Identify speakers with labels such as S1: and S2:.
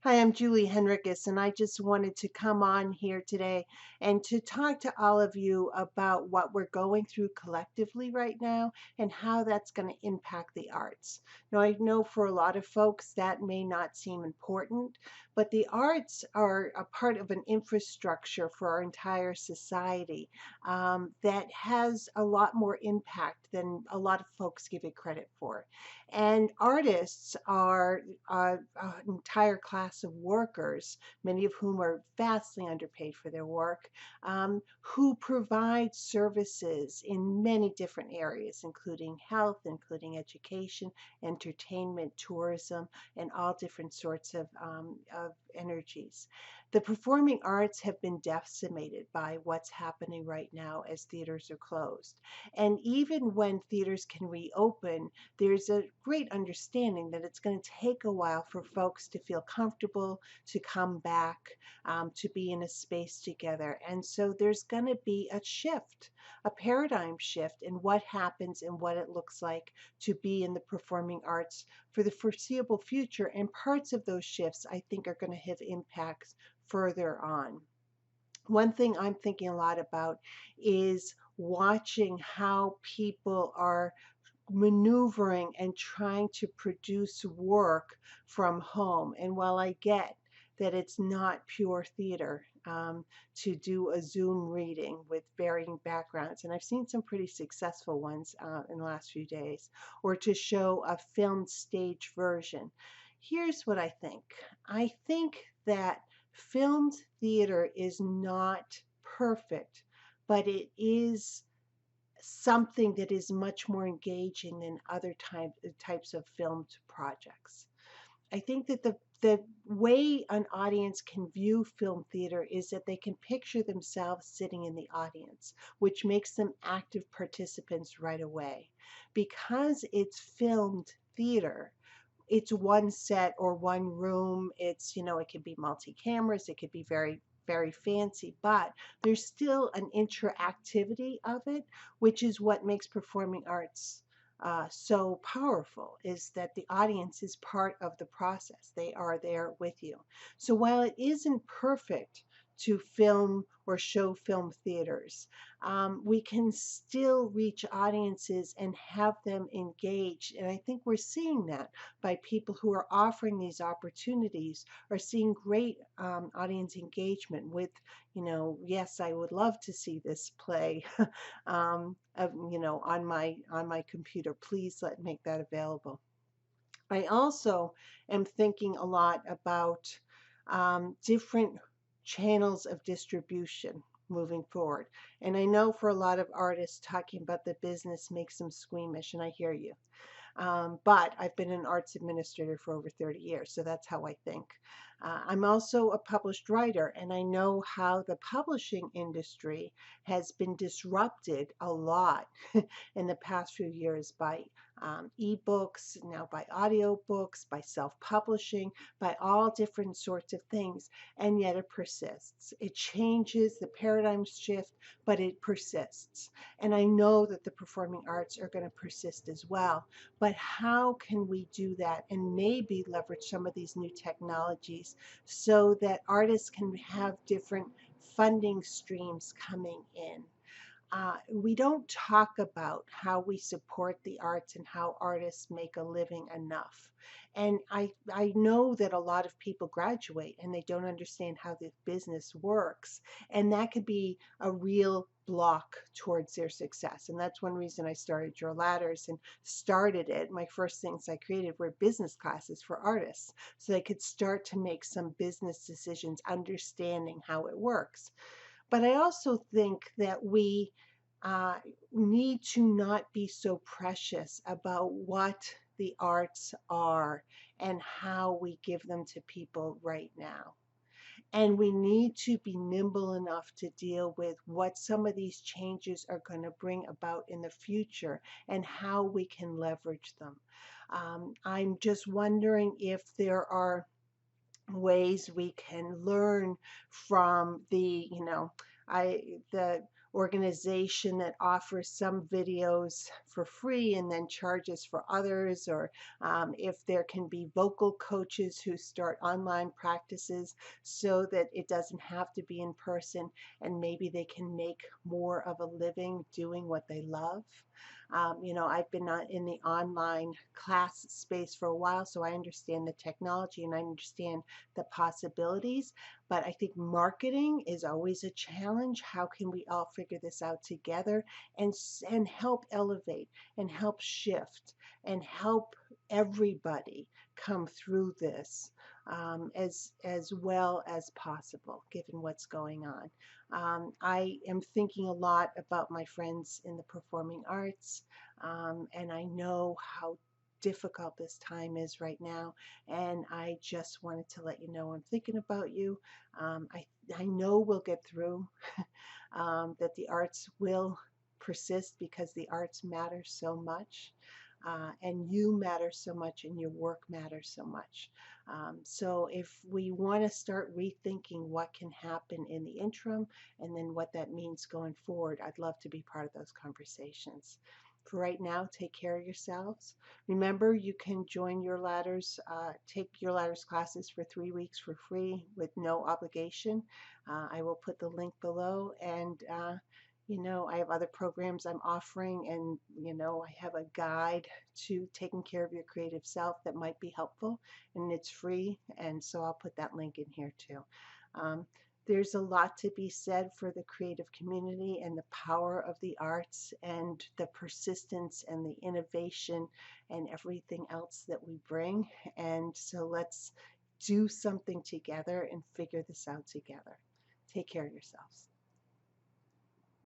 S1: Hi, I'm Julie Henricus, and I just wanted to come on here today and to talk to all of you about what we're going through collectively right now and how that's going to impact the arts. Now, I know for a lot of folks that may not seem important, but the arts are a part of an infrastructure for our entire society that has a lot more impact than a lot of folks give it credit for. And artists are an entire class of workers, many of whom are vastly underpaid for their work, who provide services in many different areas, including health, including education, entertainment, tourism, and all different sorts of energies. The performing arts have been decimated by what's happening right now as theaters are closed. And even when theaters can reopen, there's a great understanding that it's going to take a while for folks to feel comfortable, to come back, to be in a space together. And so there's going to be a shift, a paradigm shift in what happens and what it looks like to be in the performing arts for the foreseeable future. And parts of those shifts, I think, are going to have impacts further on. One thing I'm thinking a lot about is watching how people are maneuvering and trying to produce work from home. And while I get that it's not pure theater to do a Zoom reading with varying backgrounds, and I've seen some pretty successful ones in the last few days, or to show a filmed stage version, here's what I think. I think that filmed theater is not perfect, but it is something that is much more engaging than other types of filmed projects. I think that the way an audience can view film theater is that they can picture themselves sitting in the audience, which makes them active participants right away. Because it's filmed theater, it's one set or one room. It can be multi cameras, it could be very fancy, but there's still an interactivity of it, which is what makes performing arts so powerful, is that the audience is part of the process. They are there with you. So while it isn't perfect to film or show film theaters, we can still reach audiences and have them engaged. And I think we're seeing that by people who are offering these opportunities, are seeing great audience engagement with, yes, I would love to see this play, on my computer. Please make that available. I also am thinking a lot about different channels of distribution moving forward. And I know for a lot of artists, talking about the business makes them squeamish, and I hear you. But I've been an arts administrator for over 30 years, so that's how I think. I'm also a published writer, and I know how the publishing industry has been disrupted a lot in the past few years by ebooks, now by audiobooks, by self publishing, by all different sorts of things, and yet it persists. It changes, the paradigms shift, but it persists. And I know that the performing arts are going to persist as well. But how can we do that and maybe leverage some of these new technologies so that artists can have different funding streams coming in? We don't talk about how we support the arts and how artists make a living enough. And I know that a lot of people graduate and they don't understand how the business works. And that could be a real block towards their success. And that's one reason I started Draw Ladders and started it. My first things I created were business classes for artists so they could start to make some business decisions, understanding how it works. But I also think that we uh, need to not be so precious about what the arts are and how we give them to people right now. And we need to be nimble enough to deal with what some of these changes are going to bring about in the future and how we can leverage them. I'm just wondering if there are ways we can learn from the organization that offers some videos for free and then charges for others, or if there can be vocal coaches who start online practices so that it doesn't have to be in person and maybe they can make more of a living doing what they love. I've been in the online class space for a while, so I understand the technology and I understand the possibilities. But I think marketing is always a challenge. How can we all figure this out together and help elevate and help shift and help everybody come through this as well as possible, given what's going on. I am thinking a lot about my friends in the performing arts, and I know how difficult this time is right now. And I just wanted to let you know I'm thinking about you. I know we'll get through, that the arts will persist because the arts matter so much. And you matter so much, and your work matters so much. So, if we want to start rethinking what can happen in the interim and then what that means going forward, I'd love to be part of those conversations. For right now, take care of yourselves. Remember, you can join Your Ladders, take Your Ladders classes for 3 weeks for free with no obligation. I will put the link below, and I have other programs I'm offering, and I have a guide to taking care of your creative self that might be helpful, and it's free, and so I'll put that link in here too. Um, there's a lot to be said for the creative community and the power of the arts and the persistence and the innovation and everything else that we bring. And so let's do something together and figure this out together. Take care of yourselves.